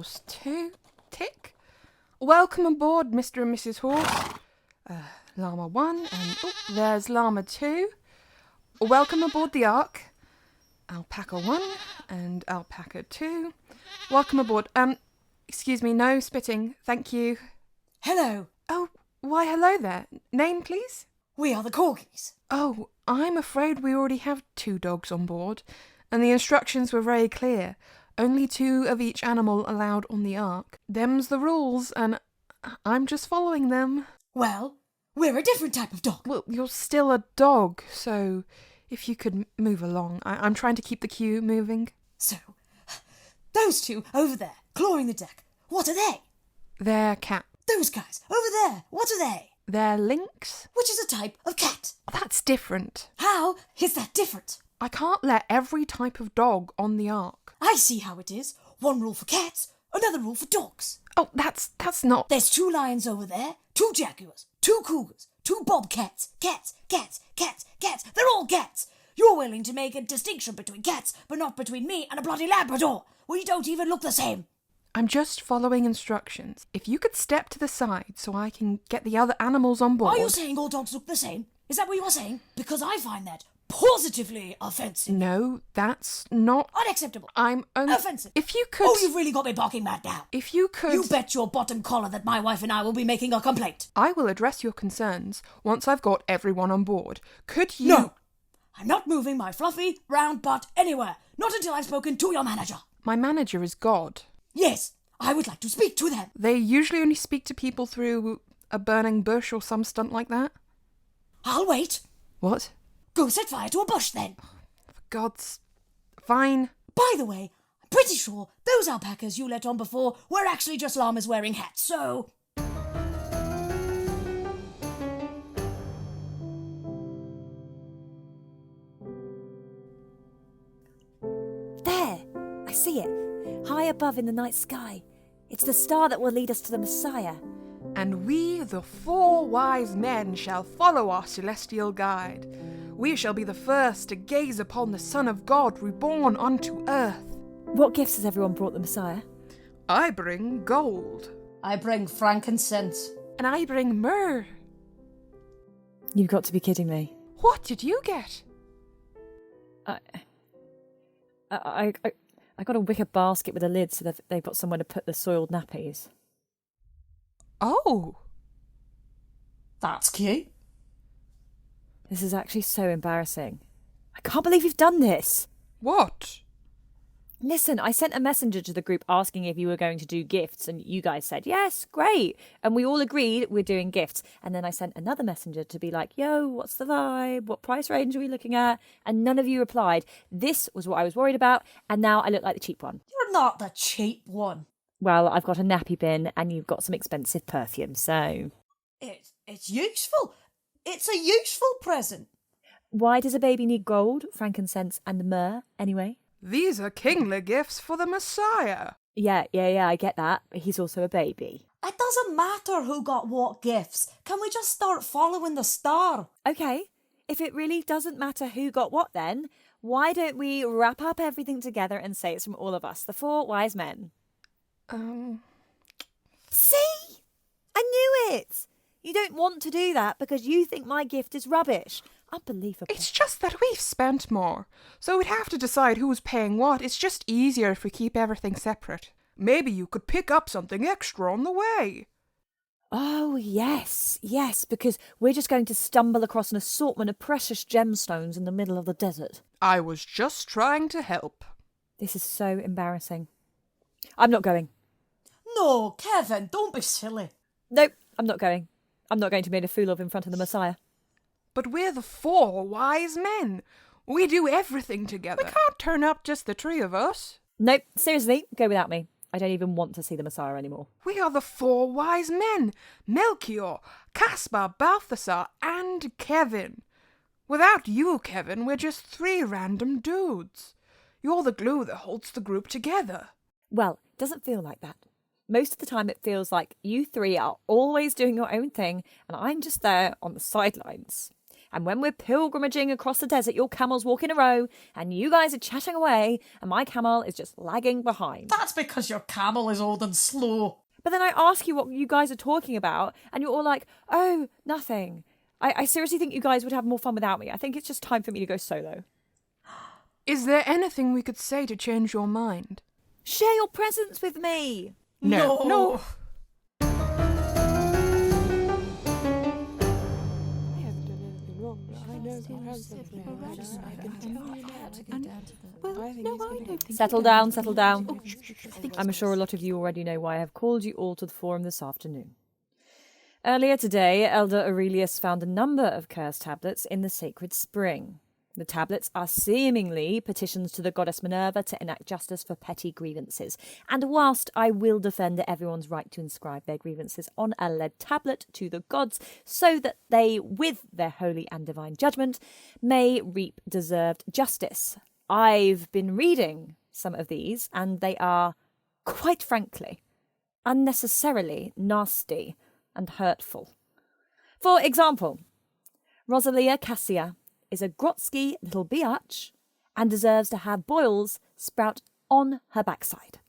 Horse 2. Tick. Welcome aboard, Mr. and Mrs. Horse. Llama 1 and there's Llama 2. Welcome aboard the Ark. Alpaca 1 and Alpaca 2. Welcome aboard. Excuse me, no spitting. Thank you. Hello. Oh, why hello there. Name, please? We are the Corgis. Oh, I'm afraid we already have 2 dogs on board, and the instructions were very clear. Only 2 of each animal allowed on the Ark. Them's the rules, and I'm just following them. Well, we're a different type of dog. Well, you're still a dog, so if you could move along. I'm trying to keep the queue moving. So, those 2 over there, clawing the deck, what are they? They're cat. Those guys over there, what are they? They're lynx. Which is a type of cat. That's different. How is that different? I can't let every type of dog on the Ark. I see how it is. One rule for cats, another rule for dogs. Oh, that's not... There's 2 lions over there, 2 jaguars, 2 cougars, 2 bobcats. Cats. They're all cats. You're willing to make a distinction between cats, but not between me and a bloody Labrador. We don't even look the same. I'm just following instructions. If you could step to the side so I can get the other animals on board... Are you saying all dogs look the same? Is that what you are saying? Because I find that positively offensive. No, that's not... Unacceptable. I'm only... Offensive. If you could... Oh, you've really got me barking mad now. If you could... You bet your bottom collar that my wife and I will be making a complaint. I will address your concerns once I've got everyone on board. Could you... No. I'm not moving my fluffy, round butt anywhere. Not until I've spoken to your manager. My manager is God. Yes, I would like to speak to them. They usually only speak to people through a burning bush or some stunt like that. I'll wait. What? Go set fire to a bush then. For God's... Fine. By the way, I'm pretty sure those alpacas you let on before were actually just llamas wearing hats, so... There! I see it. High above in the night sky. It's the star that will lead us to the Messiah. And we, the 4 wise men, shall follow our celestial guide. We shall be the first to gaze upon the Son of God reborn unto earth. What gifts has everyone brought the Messiah? I bring gold. I bring frankincense. And I bring myrrh. You've got to be kidding me. What did you get? I got a wicker basket with a lid so that they've got somewhere to put the soiled nappies. Oh. That's cute. This is actually so embarrassing. I can't believe you've done this. What? Listen, I sent a messenger to the group asking if you were going to do gifts, and you guys said, yes, great. And we all agreed we're doing gifts. And then I sent another messenger to be like, yo, what's the vibe? What price range are we looking at? And none of you replied. This was what I was worried about, and now I look like the cheap one. You're not the cheap one. Well, I've got a nappy bin, and you've got some expensive perfume, so... It's useful. It's a useful present. Why does a baby need gold, frankincense, and myrrh, anyway? These are kingly gifts for the Messiah. Yeah, I get that, but he's also a baby. It doesn't matter who got what gifts. Can we just start following the star? Okay, if it really doesn't matter who got what then, why don't we wrap up everything together and say it's from all of us, the 4 wise men? See? I knew it! You don't want to do that because you think my gift is rubbish. Unbelievable. It's just that we've spent more, so we'd have to decide who's paying what. It's just easier if we keep everything separate. Maybe you could pick up something extra on the way. Oh, yes, because we're just going to stumble across an assortment of precious gemstones in the middle of the desert. I was just trying to help. This is so embarrassing. I'm not going. No, Kevin, don't be silly. Nope, I'm not going. I'm not going to be made a fool of in front of the Messiah. But we're the 4 wise men. We do everything together. We can't turn up just the 3 of us. Nope, seriously, go without me. I don't even want to see the Messiah anymore. We are the 4 wise men. Melchior, Caspar, Balthasar, and Kevin. Without you, Kevin, we're just 3 random dudes. You're the glue that holds the group together. Well, it doesn't feel like that. Most of the time it feels like you 3 are always doing your own thing and I'm just there on the sidelines. And when we're pilgrimaging across the desert, your camels walk in a row, and you guys are chatting away, and my camel is just lagging behind. That's because your camel is old and slow. But then I ask you what you guys are talking about, and you're all like, oh, nothing. I seriously think you guys would have more fun without me. I think it's just time for me to go solo. Is there anything we could say to change your mind? Share your presents with me. No. Settle down. I'm sure a lot of you already know why I have called you all to the forum this afternoon. Earlier today, Elder Aurelius found a number of curse tablets in the sacred spring. The tablets are seemingly petitions to the goddess Minerva to enact justice for petty grievances. And whilst I will defend everyone's right to inscribe their grievances on a lead tablet to the gods so that they, with their holy and divine judgment, may reap deserved justice, I've been reading some of these, and they are, quite frankly, unnecessarily nasty and hurtful. For example, Rosalia Cassia is a grotsky little biatch and deserves to have boils sprout on her backside.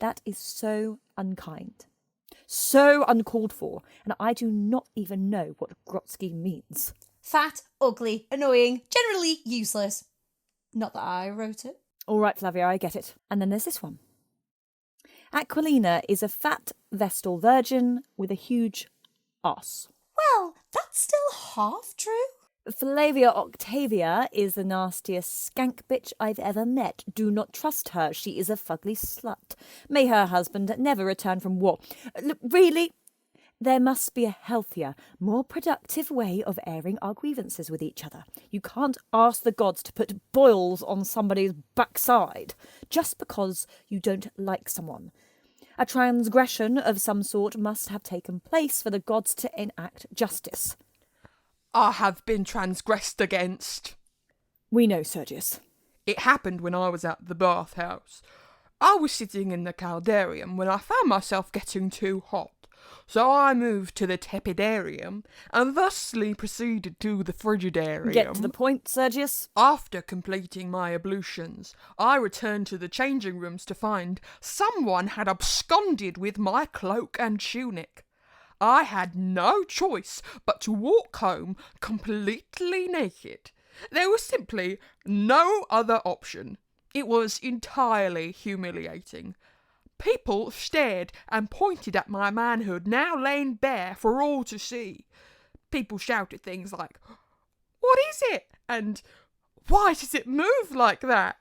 That is so unkind, so uncalled for, and I do not even know what grotsky means. Fat, ugly, annoying, generally useless. Not that I wrote it. All right, Flavia, I get it. And then there's this one. Aquilina is a fat Vestal virgin with a huge arse. Well, that's still half true. Flavia Octavia is the nastiest skank bitch I've ever met. Do not trust her. She is a fugly slut. May her husband never return from war. Look, really? There must be a healthier, more productive way of airing our grievances with each other. You can't ask the gods to put boils on somebody's backside just because you don't like someone. A transgression of some sort must have taken place for the gods to enact justice. I have been transgressed against. We know, Sergius. It happened when I was at the bathhouse. I was sitting in the caldarium when I found myself getting too hot. So I moved to the tepidarium and thusly proceeded to the frigidarium. Get to the point, Sergius. After completing my ablutions, I returned to the changing rooms to find someone had absconded with my cloak and tunic. I had no choice but to walk home completely naked. There was simply no other option. It was entirely humiliating. People stared and pointed at my manhood, now laying bare for all to see. People shouted things like, "What is it?" and "Why does it move like that?"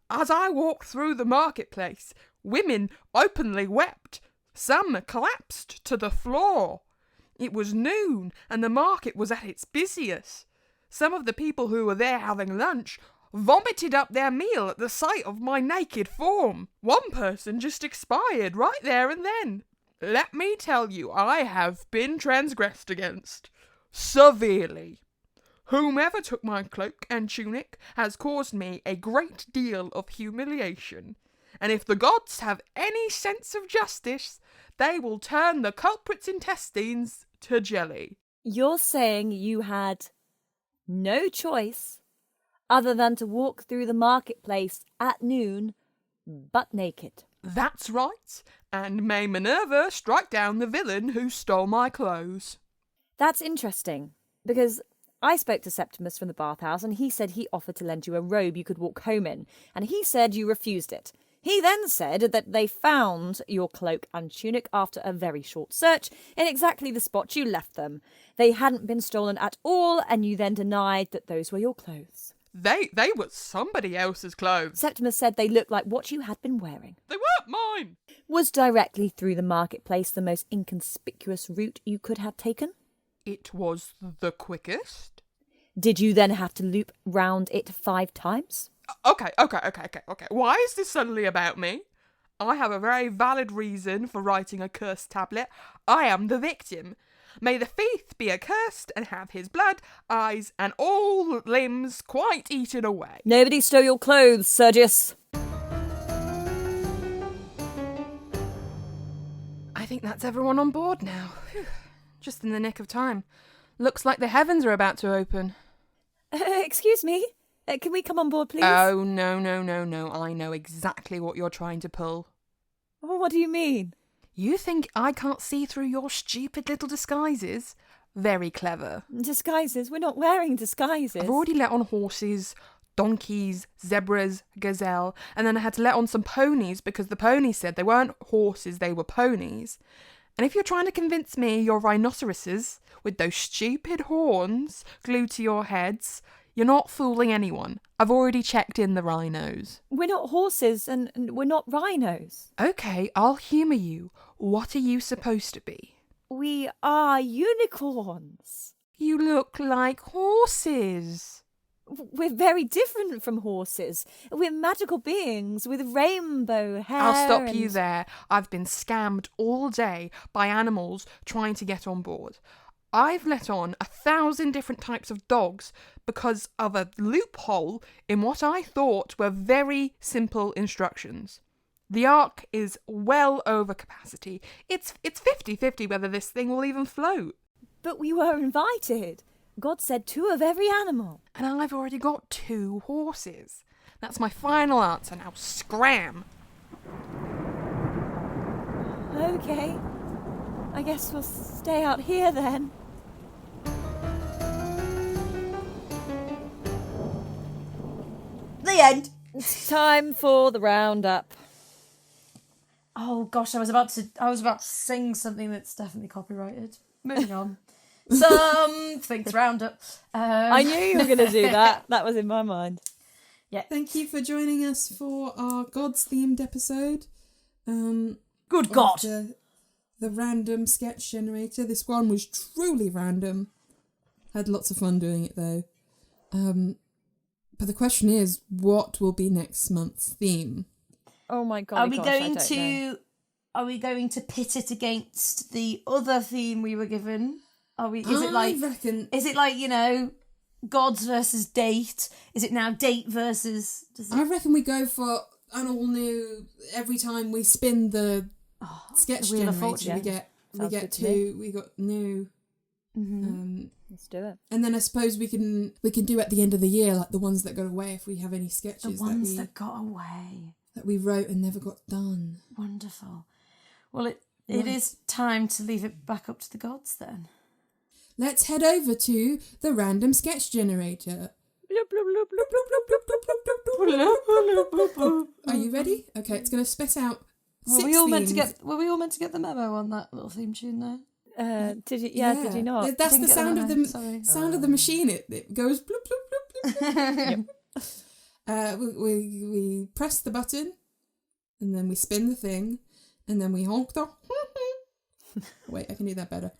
As I walked through the marketplace, women openly wept. Some collapsed to the floor. It was noon, and the market was at its busiest. Some of the people who were there having lunch vomited up their meal at the sight of my naked form. One person just expired right there and then. Let me tell you, I have been transgressed against. Severely. Whomever took my cloak and tunic has caused me a great deal of humiliation. And if the gods have any sense of justice, they will turn the culprit's intestines to jelly. You're saying you had no choice other than to walk through the marketplace at noon, butt naked. That's right, and may Minerva strike down the villain who stole my clothes. That's interesting, because I spoke to Septimus from the bathhouse, and he said he offered to lend you a robe you could walk home in, and he said you refused it. He then said that they found your cloak and tunic after a very short search in exactly the spot you left them. They hadn't been stolen at all, and you then denied that those were your clothes. They were somebody else's clothes. Septimus said they looked like what you had been wearing. They weren't mine. Was directly through the marketplace the most inconspicuous route you could have taken? It was the quickest. Did you then have to loop round it 5 times? Okay. Why is this suddenly about me? I have a very valid reason for writing a curse tablet. I am the victim. May the thief be accursed and have his blood, eyes, and all limbs quite eaten away. Nobody stole your clothes, Sergius. I think that's everyone on board now. Whew. Just in the nick of time. Looks like the heavens are about to open. Excuse me. Can we come on board, please? Oh, no. I know exactly what you're trying to pull. What do you mean? You think I can't see through your stupid little disguises? Very clever. Disguises? We're not wearing disguises. I've already let on horses, donkeys, zebras, gazelle, and then I had to let on some ponies because the ponies said they weren't horses, they were ponies. And if you're trying to convince me you're rhinoceroses with those stupid horns glued to your heads, you're not fooling anyone. I've already checked in the rhinos. We're not horses and we're not rhinos. Okay, I'll humour you. What are you supposed to be? We are unicorns. You look like horses. We're very different from horses. We're magical beings with rainbow hair. I'll stop you there. I've been scammed all day by animals trying to get on board. I've let on 1,000 different types of dogs because of a loophole in what I thought were very simple instructions. The Ark is well over capacity. It's 50-50 whether this thing will even float. But we were invited. God said 2 of every animal. And I've already got 2 horses. That's my final answer. Now scram. Okay. I guess we'll stay out here then. The end. It's time for the roundup. Oh gosh, I was about to sing something that's definitely copyrighted. Moving on. Something's roundup. I knew you were going to do that. That was in my mind. Yeah. Thank you for joining us for our Gods themed episode. Good God. The random sketch generator. This one was truly random. Had lots of fun doing it though. But the question is, what will be next month's theme? Oh my God. Are we going to pit it against the other theme we were given? I reckon. Is it like, gods versus date? Is it now date versus? I reckon we go for an all new. Every time we spin the sketch the Wheel of generator, Fortune. we get 2. We got new. Mm-hmm. Let's do it. And then I suppose we can do at the end of the year, like the ones that got away. If we have any The sketches ones that got away. that we wrote and never got done. Wonderful. Well, it is time to leave it back up to the gods then. Let's head over to the random sketch generator. Are you ready? Okay, it's going to spit out. Were we all meant to get the memo on that little theme tune there? Did you? Yeah, did you not? That's the Didn't get sound of memo, the sorry. sound of the machine. It goes bloop bloop bloop bloop. We press the button, and then we spin the thing, and then we honk the. Wait, I can do that better.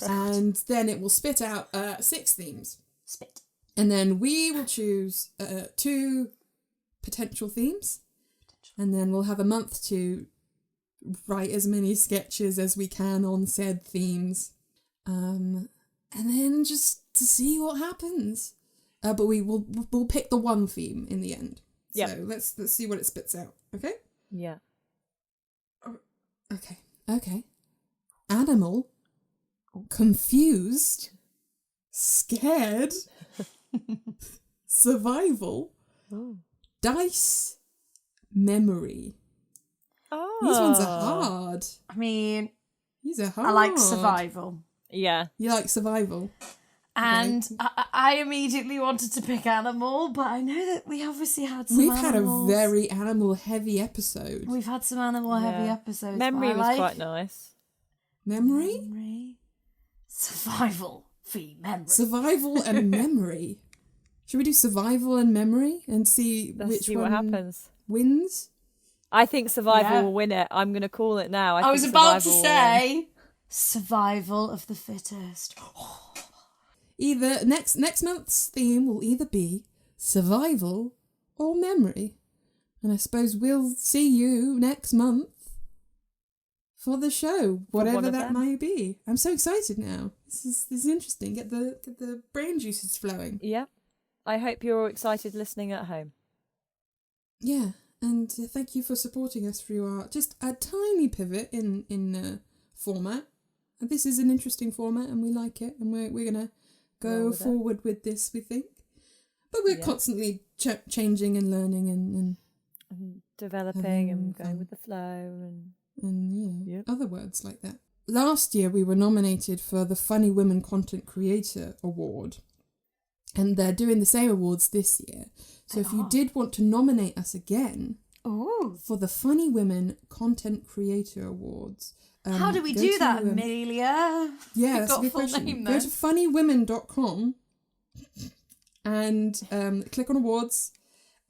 And then it will spit out 6 themes. Spit. And then we will choose 2 potential themes. And then we'll have a month to write as many sketches as we can on said themes. And then just to see what happens. But we'll pick the one theme in the end. Yep. So let's see what it spits out. Okay? Yeah. Okay. Animal. Confused. Scared. Survival. Dice. Memory. Oh. These ones are hard. I mean, These are hard. I like survival. Yeah. You like survival? And I immediately wanted to pick animal, but I know that we obviously had some We've animals. had a very animal-heavy episode. We've had some animal-heavy episodes. Memory but I was like quite nice. Memory? Survival. Memory. Survival and memory. Should we do survival and memory and see Let's see one what happens. wins? I think survival Yeah. will win it. I'm going to call it now. I was think about to survival will win. say survival of the fittest. Either next month's theme will either be survival or memory. And I suppose we'll see you next month for the show, whatever one of that them. may be. I'm so excited now. This is interesting. Get the brain juices flowing. Yeah. I hope you're all excited listening at home. Yeah, and thank you for supporting us through our just a tiny pivot in format. this is an interesting format and we like it, and we're going to go forward with this, we think. But we're constantly changing and learning and developing and going with the flow and other words like that. Last year we were nominated for the Funny Women Content Creator Award, and they're doing the same awards this year. So if you did want to nominate us again for the Funny Women Content Creator Awards, how do we do that, Amelia? Yeah, that's a good question. Go to funnywomen.com and click on awards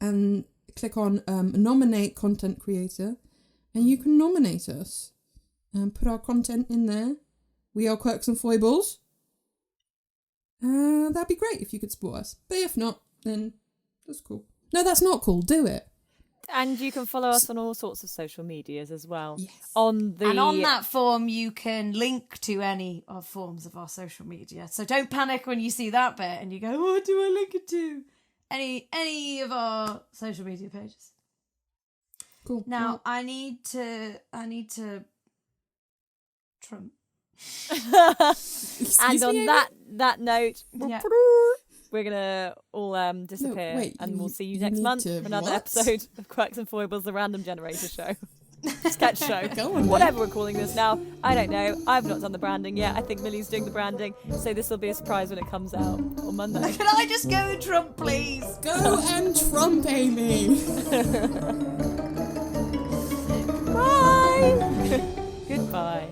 and click on nominate content creator, and you can nominate us and put our content in there. We are Quirks and Foibles. That'd be great if you could support us. But if not, then that's cool. No, that's not cool. Do it. And you can follow us on all sorts of social medias as well. Yes. And on that form, you can link to any of forms of our social media. So don't panic when you see that bit and you go, "What do I link it to?" Any of our social media pages. Cool. Now I need to Trump. And on me, that note, Yeah. we're gonna all disappear, wait, and we'll see you you next need month to for another what? episode of Quirks and Foibles, the random generator show. Sketch show. Go on, Whatever we're calling this now. I don't know. I've not done the branding yet. I think Millie's doing the branding, so this will be a surprise when it comes out on Monday. Can I just go Trump, please? Go and Trump, Amy. Bye. Goodbye.